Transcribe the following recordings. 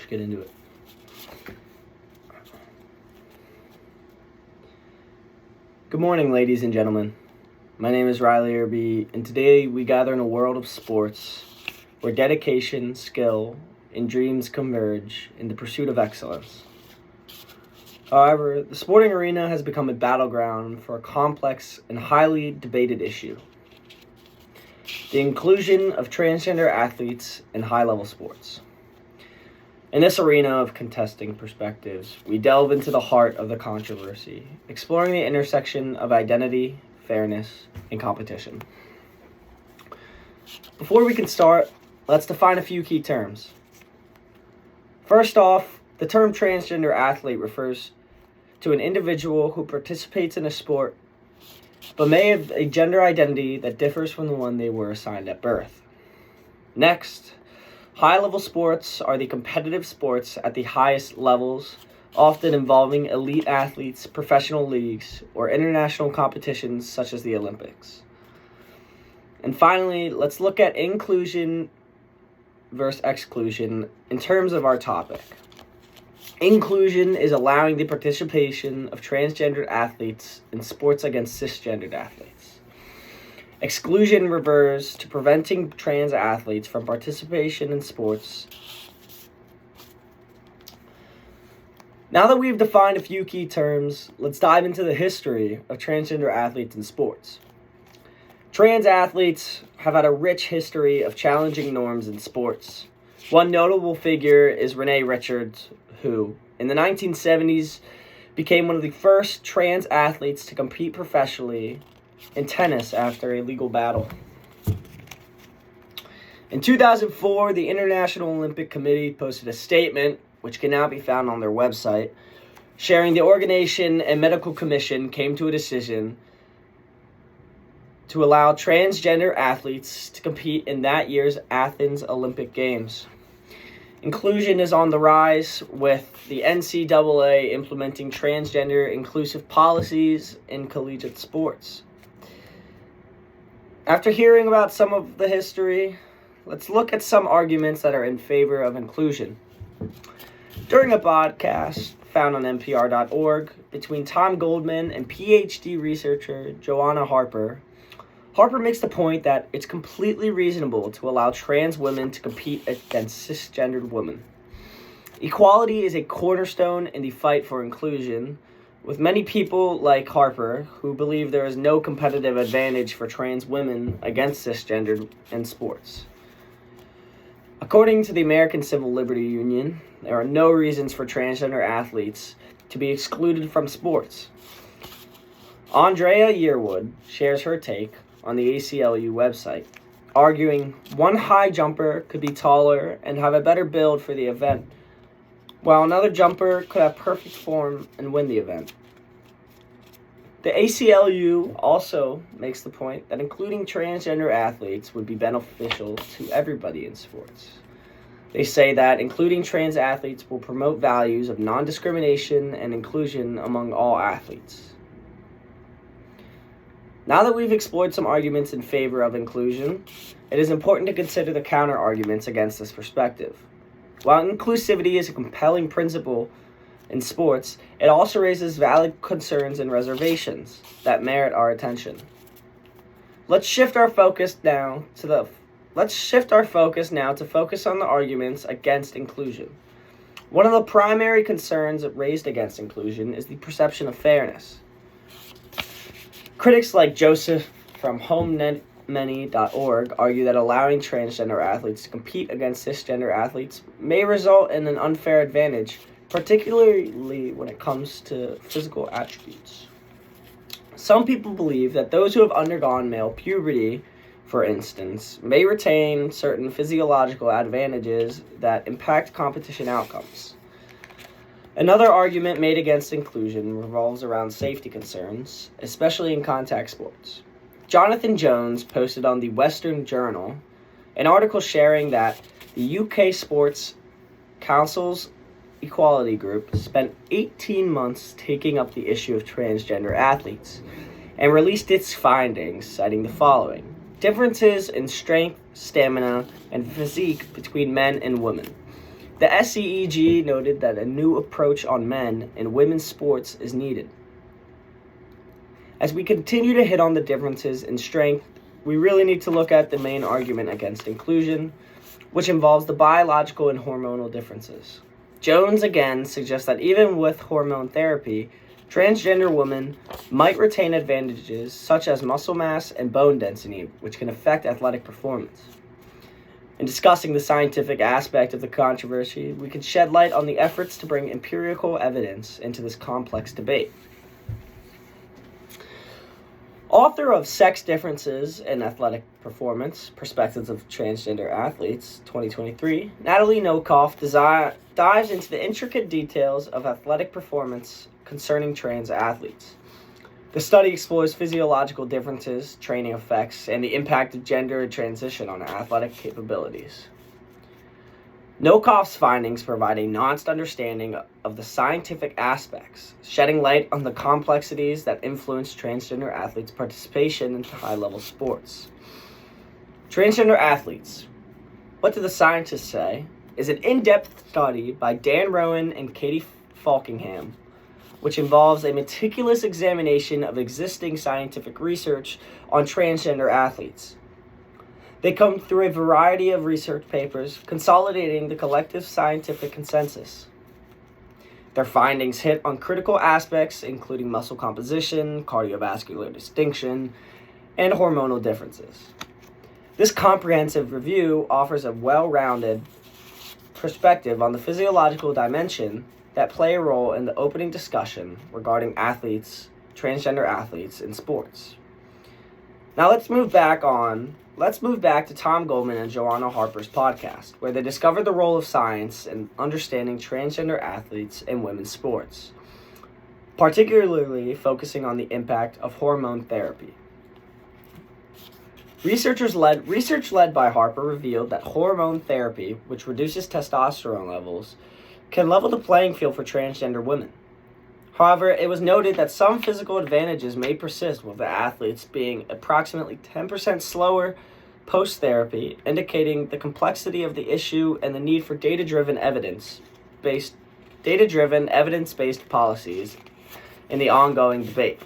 Let's get into it. Good morning, ladies and gentlemen. My name is Riley Erbe, and today we gather in a world of sports where dedication, skill, and dreams converge in the pursuit of excellence. However, the sporting arena has become a battleground for a complex and highly debated issue: the inclusion of transgender athletes in high-level sports. In this arena of contesting perspectives, we delve into the heart of the controversy, exploring the intersection of identity, fairness, and competition. Before we can start, let's define a few key terms. First off, the term transgender athlete refers to an individual who participates in a sport but may have a gender identity that differs from the one they were assigned at birth. Next, high-level sports are the competitive sports at the highest levels, often involving elite athletes, professional leagues, or international competitions such as the Olympics. And finally, let's look at inclusion versus exclusion in terms of our topic. Inclusion is allowing the participation of transgendered athletes in sports against cisgendered athletes. Exclusion refers to preventing trans athletes from participation in sports. Now that we've defined a few key terms, let's dive into the history of transgender athletes in sports. Trans athletes have had a rich history of challenging norms in sports. One notable figure is Renee Richards, who, in the 1970s, became one of the first trans athletes to compete professionally in tennis after a legal battle. In 2004, the International Olympic Committee posted a statement, which can now be found on their website, sharing the organization and medical commission came to a decision to allow transgender athletes to compete in that year's Athens Olympic Games. Inclusion is on the rise, with the NCAA implementing transgender inclusive policies in collegiate sports. After hearing about some of the history, let's look at some arguments that are in favor of inclusion. During a podcast found on NPR.org between Tom Goldman and PhD researcher Joanna Harper, Harper makes the point that it's completely reasonable to allow trans women to compete against cisgendered women. Equality is a cornerstone in the fight for inclusion, with many people like Harper who believe there is no competitive advantage for trans women against cisgendered in sports. According to the American Civil Liberties Union, there are no reasons for transgender athletes to be excluded from sports. Andrea Yearwood shares her take on the ACLU website, arguing one high jumper could be taller and have a better build for the event, while another jumper could have perfect form and win the event. The ACLU also makes the point that including transgender athletes would be beneficial to everybody in sports. They say that including trans athletes will promote values of non-discrimination and inclusion among all athletes. Now that we've explored some arguments in favor of inclusion, it is important to consider the counter-arguments against this perspective. While inclusivity is a compelling principle in sports, it also raises valid concerns and reservations that merit our attention. Let's shift our focus now to focus on the arguments against inclusion. One of the primary concerns raised against inclusion is the perception of fairness. Critics like Joseph from HomeNetMany.org argue that allowing transgender athletes to compete against cisgender athletes may result in an unfair advantage, particularly when it comes to physical attributes. Some people believe that those who have undergone male puberty, for instance, may retain certain physiological advantages that impact competition outcomes. Another argument made against inclusion revolves around safety concerns, especially in contact sports. Jonathan Jones posted on the Western Journal an article sharing that the UK Sports Council's Equality Group spent 18 months taking up the issue of transgender athletes and released its findings, citing the following: differences in strength, stamina, and physique between men and women. The SCEG noted that a new approach on men in women's sports is needed. As we continue to hit on the differences in strength, we really need to look at the main argument against inclusion, which involves the biological and hormonal differences. Jones again suggests that even with hormone therapy, transgender women might retain advantages such as muscle mass and bone density, which can affect athletic performance. In discussing the scientific aspect of the controversy, we can shed light on the efforts to bring empirical evidence into this complex debate. Author of Sex Differences in Athletic Performance, Perspectives of Transgender Athletes, 2023, Natalie Nokoff dives into the intricate details of athletic performance concerning trans athletes. The study explores physiological differences, training effects, and the impact of gender and transition on athletic capabilities. Nokoff's findings provide a nuanced understanding of the scientific aspects, shedding light on the complexities that influence transgender athletes' participation in high-level sports. Transgender athletes. What do the scientists say? Is an in-depth study by Dan Rowan and Katie Falkingham, which involves a meticulous examination of existing scientific research on transgender athletes. They come through a variety of research papers, consolidating the collective scientific consensus. Their findings hit on critical aspects, including muscle composition, cardiovascular distinction, and hormonal differences. This comprehensive review offers a well-rounded perspective on the physiological dimension that play a role in the opening discussion regarding transgender athletes in sports. Now let's move back to Tom Goldman and Joanna Harper's podcast, where they discovered the role of science in understanding transgender athletes in women's sports, particularly focusing on the impact of hormone therapy. Research led by Harper revealed that hormone therapy, which reduces testosterone levels, can level the playing field for transgender women. However, it was noted that some physical advantages may persist, with the athletes being approximately 10% slower post-therapy, indicating the complexity of the issue and the need for data-driven, evidence-based policies in the ongoing debate.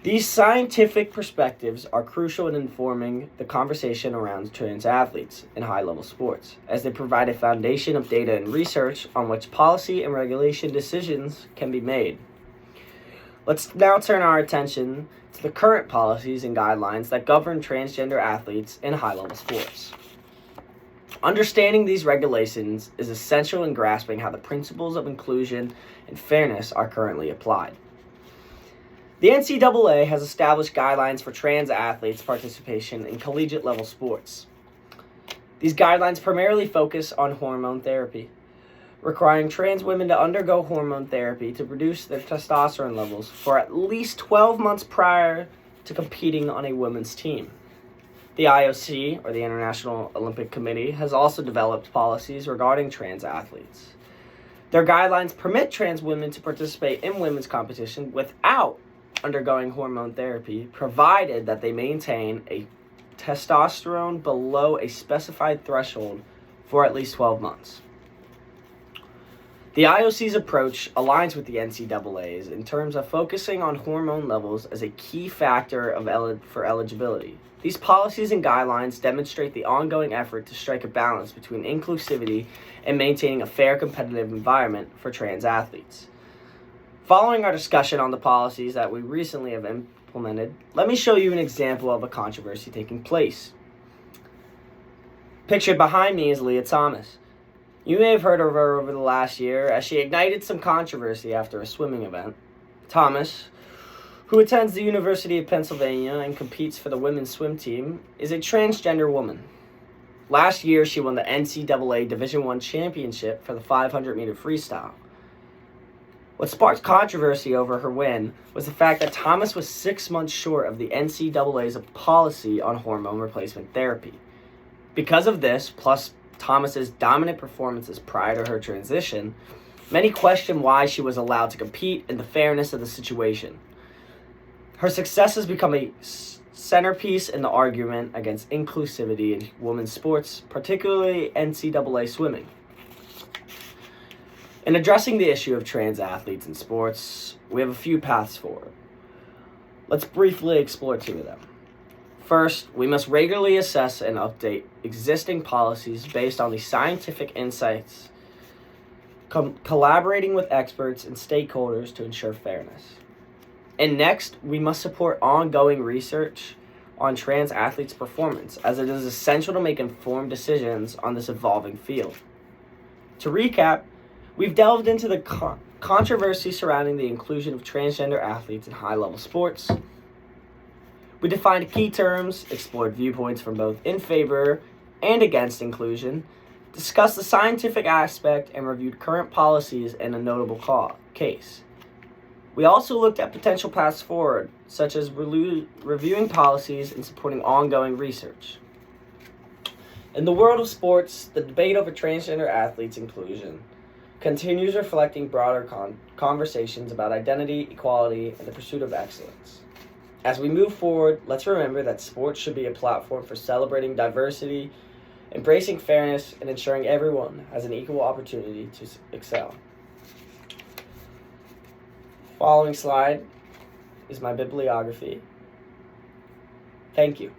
These scientific perspectives are crucial in informing the conversation around trans athletes in high-level sports, as they provide a foundation of data and research on which policy and regulation decisions can be made. Let's now turn our attention to the current policies and guidelines that govern transgender athletes in high-level sports. Understanding these regulations is essential in grasping how the principles of inclusion and fairness are currently applied. The NCAA has established guidelines for trans athletes' participation in collegiate-level sports. These guidelines primarily focus on hormone therapy, requiring trans women to undergo hormone therapy to reduce their testosterone levels for at least 12 months prior to competing on a women's team. The IOC, or the International Olympic Committee, has also developed policies regarding trans athletes. Their guidelines permit trans women to participate in women's competition without undergoing hormone therapy, provided that they maintain a testosterone below a specified threshold for at least 12 months. The IOC's approach aligns with the NCAA's in terms of focusing on hormone levels as a key factor for eligibility. These policies and guidelines demonstrate the ongoing effort to strike a balance between inclusivity and maintaining a fair competitive environment for trans athletes. Following our discussion on the policies that we recently have implemented, let me show you an example of a controversy taking place. Pictured behind me is Leah Thomas. You may have heard of her over the last year as she ignited some controversy after a swimming event. Thomas, who attends the University of Pennsylvania and competes for the women's swim team, is a transgender woman. Last year, she won the NCAA Division I championship for the 500-meter freestyle. What sparked controversy over her win was the fact that Thomas was 6 months short of the NCAA's policy on hormone replacement therapy. Because of this, plus Thomas's dominant performances prior to her transition, many questioned why she was allowed to compete and the fairness of the situation. Her success has become a centerpiece in the argument against inclusivity in women's sports, particularly NCAA swimming. In addressing the issue of trans athletes in sports, we have a few paths forward. Let's briefly explore two of them. First, we must regularly assess and update existing policies based on the scientific insights, collaborating with experts and stakeholders to ensure fairness. And next, we must support ongoing research on trans athletes' performance, as it is essential to make informed decisions on this evolving field. To recap, we've delved into the controversy surrounding the inclusion of transgender athletes in high-level sports. We defined key terms, explored viewpoints from both in favor and against inclusion, discussed the scientific aspect, and reviewed current policies in a notable case. We also looked at potential paths forward, such as reviewing policies and supporting ongoing research. In the world of sports, the debate over transgender athletes' inclusion continues reflecting broader conversations about identity, equality, and the pursuit of excellence. As we move forward, let's remember that sports should be a platform for celebrating diversity, embracing fairness, and ensuring everyone has an equal opportunity to excel. Following slide is my bibliography. Thank you.